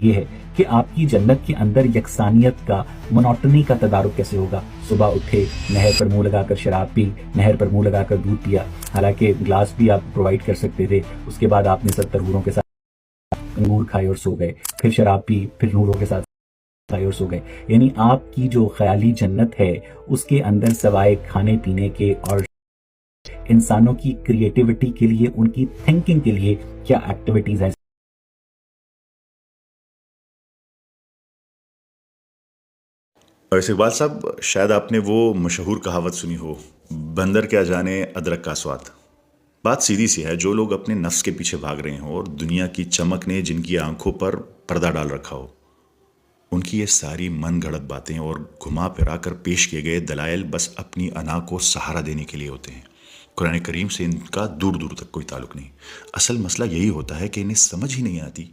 یہ ہے کہ آپ کی جنت کے اندر یکسانیت کا، منوٹنی کا تدارک کیسے ہوگا؟ صبح اٹھے، نہر پر منہ لگا کر شراب پی، نہر پر منہ لگا کر دودھ پیا، حالانکہ گلاس بھی آپ پرووائڈ کر سکتے تھے، اس کے بعد آپ نے 70 حوروں کے ساتھ انگور کھائے اور سو گئے، پھر شراب پی، پھر حوروں کے ساتھ کھائے اور سو گئے۔ یعنی آپ کی جو خیالی جنت ہے اس کے اندر سوائے کھانے پینے کے اور انسانوں کی کریٹیوٹی کے لیے، ان کی تھنکنگ کے لیے کیا ایکٹیویٹیز ہیں؟ ویسے اقبال صاحب، شاید آپ نے وہ مشہور کہاوت سنی ہو، بندر کیا جانے ادرک کا سواد۔ بات سیدھی سی ہے، جو لوگ اپنے نفس کے پیچھے بھاگ رہے ہوں اور دنیا کی چمک نے جن کی آنکھوں پر پردہ ڈال رکھا ہو، ان کی یہ ساری من گھڑت باتیں اور گھما پھرا کر پیش کیے گئے دلائل بس اپنی انا کو سہارا دینے کے لیے ہوتے ہیں۔ قرآن کریم سے ان کا دور دور تک کوئی تعلق نہیں۔ اصل مسئلہ یہی ہوتا ہے کہ انہیں سمجھ ہی نہیں آتی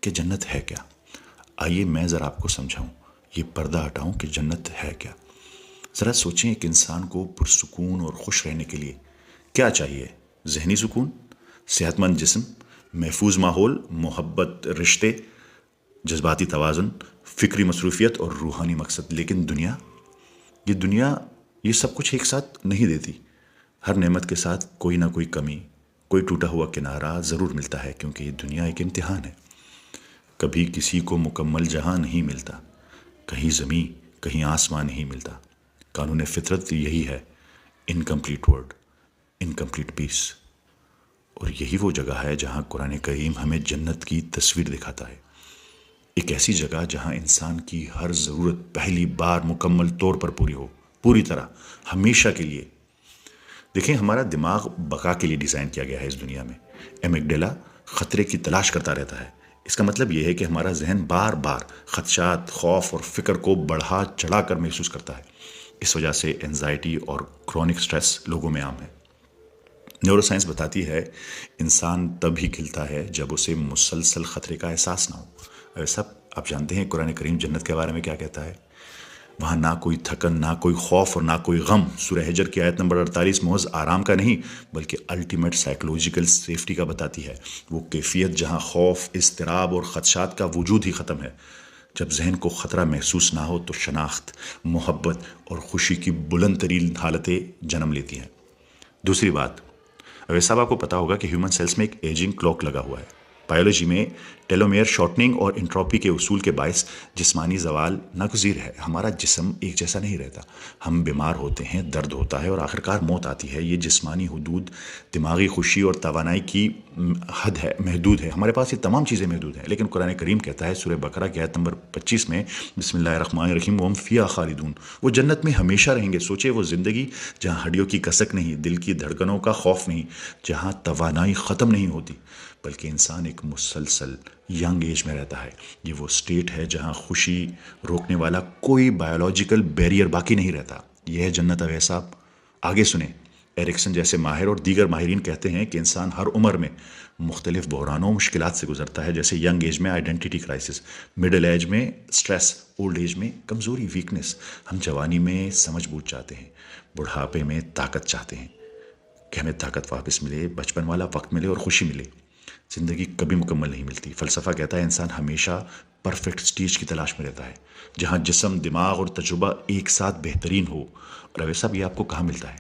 کہ جنت ہے کیا۔ آئیے میں ذرا آپ کو سمجھاؤں، یہ پردہ ہٹاؤں کہ جنت ہے کیا۔ ذرا سوچیں، ایک انسان کو پرسکون اور خوش رہنے کے لیے کیا چاہیے؟ ذہنی سکون، صحت مند جسم، محفوظ ماحول، محبت، رشتے، جذباتی توازن، فکری مصروفیت اور روحانی مقصد۔ لیکن دنیا یہ سب کچھ ایک ساتھ نہیں دیتی۔ ہر نعمت کے ساتھ کوئی نہ کوئی کمی، کوئی ٹوٹا ہوا کنارہ ضرور ملتا ہے، کیونکہ یہ دنیا ایک امتحان ہے۔ کبھی کسی کو مکمل جہاں نہیں ملتا، کہیں زمین کہیں آسمان نہیں ملتا۔ قانون فطرت یہی ہے، انکمپلیٹ ورڈ، انکمپلیٹ پیس۔ اور یہی وہ جگہ ہے جہاں قرآن کریم ہمیں جنت کی تصویر دکھاتا ہے۔ ایک ایسی جگہ جہاں انسان کی ہر ضرورت پہلی بار مکمل طور پر پوری ہو، پوری طرح، ہمیشہ کے لیے۔ دیکھیں، ہمارا دماغ بقا کے لیے ڈیزائن کیا گیا ہے اس دنیا میں۔ ایمگڈیلا خطرے کی تلاش کرتا رہتا ہے۔ اس کا مطلب یہ ہے کہ ہمارا ذہن بار بار خدشات، خوف اور فکر کو بڑھا چڑھا کر محسوس کرتا ہے۔ اس وجہ سے انزائٹی اور کرونک سٹریس لوگوں میں عام ہے۔ نیورو سائنس بتاتی ہے انسان تب ہی کھلتا ہے جب اسے مسلسل خطرے کا احساس نہ ہو۔ ایسا آپ جانتے ہیں قرآن کریم جنت کے بارے میں کیا کہتا ہے؟ وہاں نہ کوئی تھکن، نہ کوئی خوف اور نہ کوئی غم۔ سورہ حجر کی آیت نمبر 48 محض آرام کا نہیں بلکہ الٹیمیٹ سائیکولوجیکل سیفٹی کا بتاتی ہے۔ وہ کیفیت جہاں خوف، اضطراب اور خدشات کا وجود ہی ختم ہے۔ جب ذہن کو خطرہ محسوس نہ ہو تو شناخت، محبت اور خوشی کی بلند ترین حالتیں جنم لیتی ہیں۔ دوسری بات، ویسا آپ کو پتا ہوگا کہ ہیومن سیلز میں ایک ایجنگ کلاک لگا ہوا ہے۔ بائیولوجی میں ٹیلومیئر شارٹننگ اور انٹروپی کے اصول کے باعث جسمانی زوال ناگزیر ہے۔ ہمارا جسم ایک جیسا نہیں رہتا، ہم بیمار ہوتے ہیں، درد ہوتا ہے اور آخرکار موت آتی ہے۔ یہ جسمانی حدود، دماغی خوشی اور توانائی کی حد ہے، محدود ہے۔ ہمارے پاس یہ تمام چیزیں محدود ہیں، لیکن قرآن کریم کہتا ہے سورہ بقرہ کی آیت نمبر 25 میں، بسم اللہ الرحمن الرحیم، وَهُمْ فِيهَا خَالِدُونَ، وہ جنت میں ہمیشہ رہیں گے۔ سوچے وہ زندگی جہاں ہڈیوں کی کسک نہیں، دل کی دھڑکنوں کا خوف نہیں، جہاں توانائی ختم نہیں ہوتی بلکہ انسان ایک مسلسل ینگ ایج میں رہتا ہے۔ یہ وہ سٹیٹ ہے جہاں خوشی روکنے والا کوئی بایولوجیکل بیریئر باقی نہیں رہتا۔ یہ ہے جنت۔ اویس صاحب آگے سنیں، ایرکسن جیسے ماہر اور دیگر ماہرین کہتے ہیں کہ انسان ہر عمر میں مختلف بحرانوں و مشکلات سے گزرتا ہے، جیسے ینگ ایج میں آئیڈینٹی کرائسس، مڈل ایج میں سٹریس، اولڈ ایج میں کمزوری، ویکنس۔ ہم جوانی میں سمجھ بوجھ چاہتے ہیں، بڑھاپے میں طاقت چاہتے ہیں کہ ہمیں طاقت واپس ملے، بچپن والا وقت ملے اور خوشی ملے۔ زندگی کبھی مکمل نہیں ملتی۔ فلسفہ کہتا ہے انسان ہمیشہ پرفیکٹ سٹیج کی تلاش میں رہتا ہے، جہاں جسم، دماغ اور تجربہ ایک ساتھ بہترین ہو۔ اور اویس صاحب یہ آپ کو کہاں ملتا ہے؟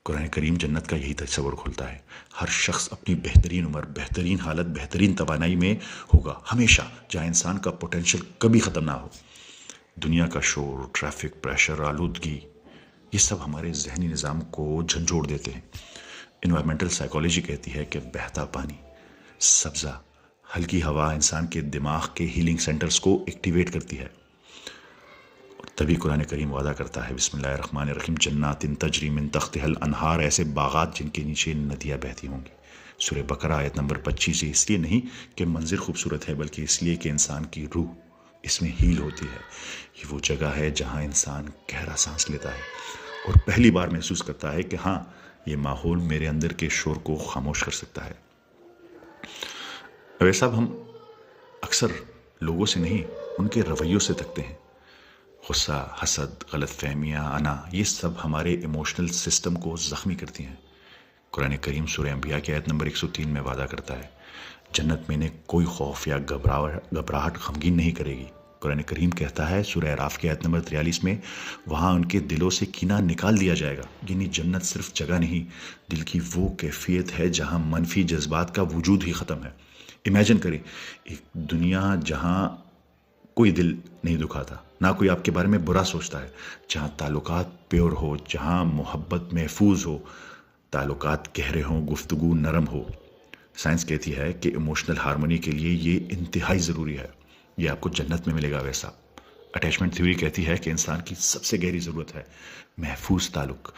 قرآن کریم جنت کا یہی تصور کھولتا ہے۔ ہر شخص اپنی بہترین عمر، بہترین حالت، بہترین توانائی میں ہوگا ہمیشہ، جہاں انسان کا پوٹینشیل کبھی ختم نہ ہو۔ دنیا کا شور، ٹریفک، پریشر، آلودگی، یہ سب ہمارے ذہنی نظام کو جھنجھوڑ دیتے ہیں۔ انوائرمنٹل سائیکالوجی کہتی ہے کہ بہتا پانی، سبزہ، ہلکی ہوا انسان کے دماغ کے ہیلنگ سینٹرز کو ایکٹیویٹ کرتی ہے۔ اور تبھی قرآن کریم وعدہ کرتا ہے، بسم اللہ الرحمن الرحیم، جنات تجری من تحتها الانہار، ایسے باغات جن کے نیچے ندیاں بہتی ہوں گی۔ سورہ بقرہ آیت نمبر 25 اس لیے نہیں کہ منظر خوبصورت ہے بلکہ اس لیے کہ انسان کی روح اس میں ہیل ہوتی ہے۔ یہ وہ جگہ ہے جہاں انسان گہرا سانس لیتا ہے اور پہلی بار محسوس کرتا ہے کہ ہاں، یہ ماحول میرے اندر کے شور کو خاموش کر سکتا ہے۔ اویس صاحب، ہم اکثر لوگوں سے نہیں، ان کے رویوں سے تھکتے ہیں۔ غصہ، حسد، غلط فہمیاں، انا، یہ سب ہمارے ایموشنل سسٹم کو زخمی کرتی ہیں۔ قرآن کریم سورہ انبیاء کی آیت نمبر 103 میں وعدہ کرتا ہے جنت میں انہیں کوئی خوف یا گھبراہٹ غمگین نہیں کرے گی۔ قرآن کریم کہتا ہے سورہ اعراف کی آیت نمبر 43 میں وہاں ان کے دلوں سے کینہ نکال دیا جائے گا۔ یعنی جنت صرف جگہ نہیں، دل کی وہ کیفیت ہے جہاں منفی جذبات کا وجود ہی ختم ہے۔ امیجن کریں ایک دنیا جہاں کوئی دل نہیں دکھاتا، نہ کوئی آپ کے بارے میں برا سوچتا ہے، جہاں تعلقات پیور ہو، جہاں محبت محفوظ ہو، تعلقات گہرے ہوں، گفتگو نرم ہو۔ سائنس کہتی ہے کہ ایموشنل ہارمونی کے لیے یہ انتہائی ضروری ہے۔ یہ آپ کو جنت میں ملے گا ویسا۔ اٹیچمنٹ تھیوری کہتی ہے کہ انسان کی سب سے گہری ضرورت ہے محفوظ تعلق۔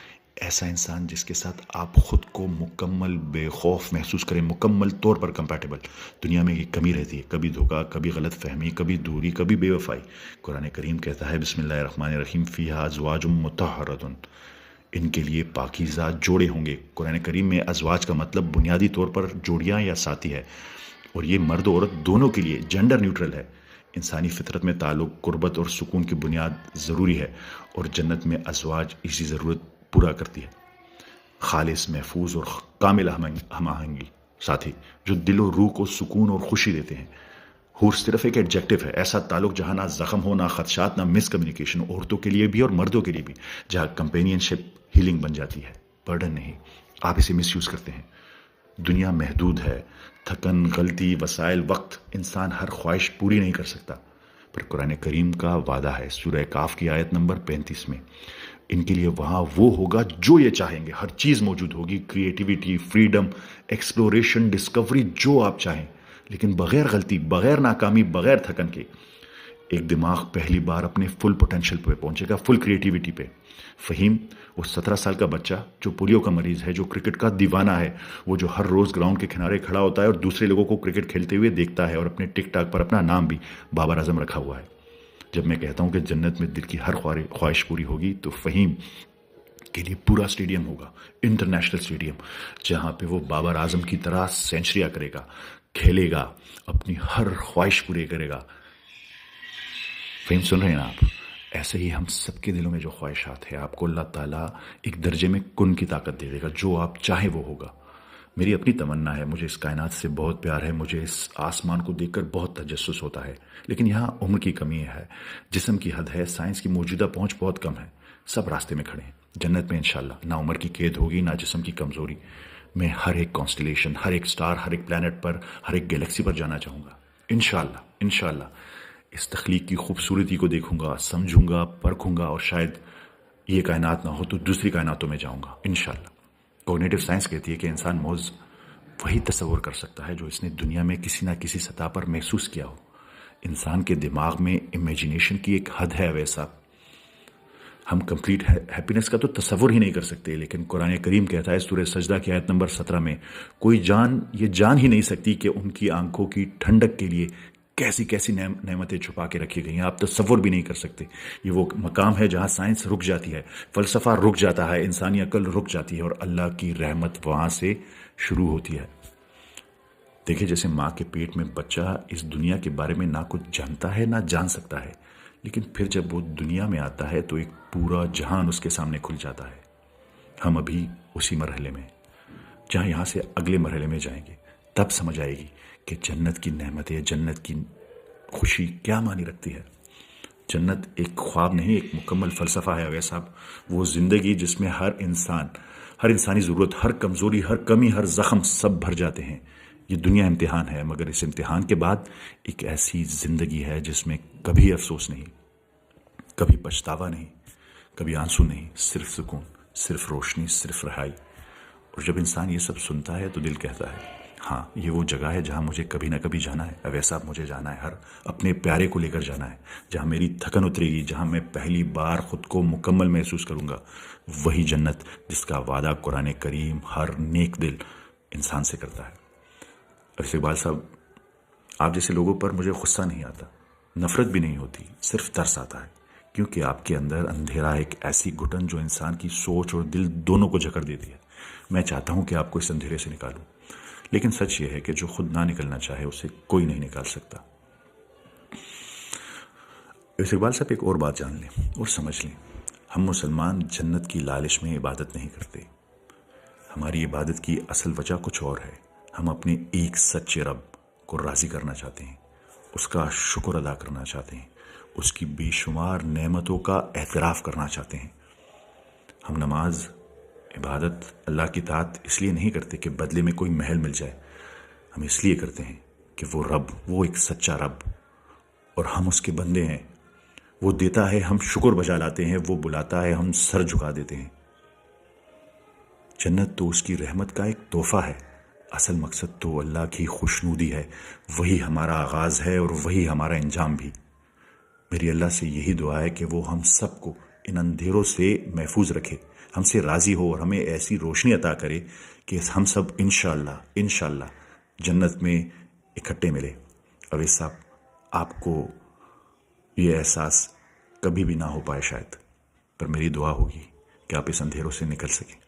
ایسا انسان جس کے ساتھ آپ خود کو مکمل بے خوف محسوس کریں، مکمل طور پر کمپیٹیبل۔ دنیا میں یہ کمی رہتی ہے، کبھی دھوکہ، کبھی غلط فہمی، کبھی دوری، کبھی بے وفائی۔ قرآن کریم کہتا ہے بسم اللہ الرحمن الرحیم فیہا ازواج مطہرۃ، ان کے لیے پاکیزہ جوڑے ہوں گے۔ قرآن کریم میں ازواج کا مطلب بنیادی طور پر جوڑیاں یا ساتھی ہے، اور یہ مرد و عورت دونوں کے لیے جینڈر نیوٹرل ہے۔ انسانی فطرت میں تعلق، قربت اور سکون کی بنیاد ضروری ہے، اور جنت میں ازواج اسی ضرورت پورا کرتی ہے۔ خالص، محفوظ اور کامل ہم آہنگی ساتھی جو دل و روح کو سکون اور خوشی دیتے ہیں۔ حور صرف ایک ایڈجیکٹو ہے، ایسا تعلق جہاں نہ زخم ہو، نہ خدشات، نہ مس کمیونیکیشن، عورتوں کے لیے بھی اور مردوں کے لیے بھی، جہاں کمپینین شپ ہیلنگ بن جاتی ہے، برڈن نہیں۔ آپ اسے مس یوز کرتے ہیں۔ دنیا محدود ہے، تھکن، غلطی، وسائل، وقت، انسان ہر خواہش پوری نہیں کر سکتا، پر قرآن کریم کا وعدہ ہے سورہ کاف کی آیت نمبر 35 میں ان کے لیے وہاں وہ ہوگا جو یہ چاہیں گے، ہر چیز موجود ہوگی، کریٹیویٹی، فریڈم، ایکسپلوریشن، ڈسکوری، جو آپ چاہیں، لیکن بغیر غلطی، بغیر ناکامی، بغیر تھکن کے۔ ایک دماغ پہلی بار اپنے فل پوٹینشل پہ پہنچے گا، فل کریٹیویٹی پہ۔ فہیم وہ 17 سال کا بچہ جو پولیو کا مریض ہے، جو کرکٹ کا دیوانہ ہے، وہ جو ہر روز گراؤنڈ کے کنارے کھڑا ہوتا ہے اور دوسرے لوگوں کو کرکٹ کھیلتے ہوئے دیکھتا ہے، اور اپنے ٹک ٹاک پر اپنا نام بھی بابر اعظم رکھا ہوا ہے۔ جب میں کہتا ہوں کہ جنت میں دل کی ہر خواہش پوری ہوگی، تو فہیم کے لیے پورا اسٹیڈیم ہوگا، انٹرنیشنل اسٹیڈیم، جہاں پہ وہ بابر اعظم کی طرح سینچریاں کرے گا، کھیلے گا، اپنی ہر خواہش پوری کرے گا۔ فہیم سن رہے ہیں نا آپ؟ ایسے ہی ہم سب کے دلوں میں جو خواہشات ہیں، آپ کو اللہ تعالیٰ ایک درجے میں کن کی طاقت دے دے گا، جو آپ چاہیں وہ ہوگا۔ میری اپنی تمنا ہے، مجھے اس کائنات سے بہت پیار ہے، مجھے اس آسمان کو دیکھ کر بہت تجسس ہوتا ہے، لیکن یہاں عمر کی کمی ہے، جسم کی حد ہے، سائنس کی موجودہ پہنچ بہت کم ہے، سب راستے میں کھڑے ہیں۔ جنت میں انشاءاللہ نہ عمر کی قید ہوگی، نہ جسم کی کمزوری۔ میں ہر ایک کانسٹیلیشن، ہر ایک سٹار، ہر ایک پلانٹ پر، ہر ایک گیلیکسی پر جانا چاہوں گا انشاءاللہ۔ انشاءاللہ اس تخلیق کی خوبصورتی کو دیکھوں گا، سمجھوں گا، پرکھوں گا، اور شاید یہ کائنات نہ ہو تو دوسری کائناتوں میں جاؤں گا انشاءاللہ۔ کوگنیٹو سائنس کہتی ہے کہ انسان محض وہی تصور کر سکتا ہے جو اس نے دنیا میں کسی نہ کسی سطح پر محسوس کیا ہو۔ انسان کے دماغ میں امیجینیشن کی ایک حد ہے ویسا، ہم کمپلیٹ ہیپینس کا تو تصور ہی نہیں کر سکتے، لیکن قرآن کریم کہتا ہے سورہ سجدہ کی آیت نمبر 17 میں کوئی جان یہ جان ہی نہیں سکتی کہ ان کی آنکھوں کی ٹھنڈک کے لیے کیسی کیسی نعمتیں چھپا کے رکھی گئی ہیں، آپ تصور بھی نہیں کر سکتے۔ یہ وہ مقام ہے جہاں سائنس رک جاتی ہے، فلسفہ رک جاتا ہے، انسانی عقل رک جاتی ہے، اور اللہ کی رحمت وہاں سے شروع ہوتی ہے۔ دیکھیں جیسے ماں کے پیٹ میں بچہ اس دنیا کے بارے میں نہ کچھ جانتا ہے نہ جان سکتا ہے، لیکن پھر جب وہ دنیا میں آتا ہے تو ایک پورا جہان اس کے سامنے کھل جاتا ہے۔ ہم ابھی اسی مرحلے میں، جہاں یہاں سے اگلے مرحلے میں جائیں گے، تب سمجھ آئے گی کہ جنت کی نعمتیں، جنت کی خوشی کیا معنی رکھتی ہے۔ جنت ایک خواب نہیں، ایک مکمل فلسفہ ہے اویس صاحب، وہ زندگی جس میں ہر انسانی ضرورت، ہر کمزوری، ہر کمی، ہر زخم سب بھر جاتے ہیں۔ یہ دنیا امتحان ہے، مگر اس امتحان کے بعد ایک ایسی زندگی ہے جس میں کبھی افسوس نہیں، کبھی پچھتاوا نہیں، کبھی آنسو نہیں، صرف سکون، صرف روشنی، صرف رہائی۔ اور جب انسان یہ سب سنتا ہے تو دل کہتا ہے ہاں یہ وہ جگہ ہے جہاں مجھے کبھی نہ کبھی جانا ہے، اویس صاحب مجھے جانا ہے، ہر اپنے پیارے کو لے کر جانا ہے، جہاں میری تھکن اترے گی، جہاں میں پہلی بار خود کو مکمل محسوس کروں گا، وہی جنت جس کا وعدہ قرآن کریم ہر نیک دل انسان سے کرتا ہے۔ اور اقبال صاحب، آپ جیسے لوگوں پر مجھے غصہ نہیں آتا، نفرت بھی نہیں ہوتی، صرف ترس آتا ہے، کیونکہ آپ کے اندر اندھیرا ایک ایسی گھٹن جو انسان کی سوچ اور دل دونوں کو جکڑ دیتی ہے۔ میں چاہتا ہوں کہ آپ کو اس اندھیرے سے نکالوں، لیکن سچ یہ ہے کہ جو خود نہ نکلنا چاہے اسے کوئی نہیں نکال سکتا۔ اقبال صاحب ایک اور بات جان لیں اور سمجھ لیں، ہم مسلمان جنت کی لالچ میں عبادت نہیں کرتے، ہماری عبادت کی اصل وجہ کچھ اور ہے. ہم اپنے ایک سچے رب کو راضی کرنا چاہتے ہیں، اس کا شکر ادا کرنا چاہتے ہیں، اس کی بے شمار نعمتوں کا اعتراف کرنا چاہتے ہیں. ہم نماز، عبادت، اللہ کی اطاعت اس لیے نہیں کرتے کہ بدلے میں کوئی محل مل جائے. ہم اس لیے کرتے ہیں کہ وہ رب، وہ ایک سچا رب، اور ہم اس کے بندے ہیں. وہ دیتا ہے، ہم شکر بجا لاتے ہیں، وہ بلاتا ہے، ہم سر جھکا دیتے ہیں. جنت تو اس کی رحمت کا ایک تحفہ ہے. اصل مقصد تو اللہ کی خوشنودی ہے. وہی ہمارا آغاز ہے اور وہی ہمارا انجام بھی. میری اللہ سے یہی دعا ہے کہ وہ ہم سب کو ان اندھیروں سے محفوظ رکھے، ہم سے راضی ہو اور ہمیں ایسی روشنی عطا کرے کہ ہم سب انشاءاللہ جنت میں اکٹھے ملے. اویس صاحب، آپ کو یہ احساس کبھی بھی نہ ہو پائے شاید، پر میری دعا ہوگی کہ آپ اس اندھیروں سے نکل سکیں.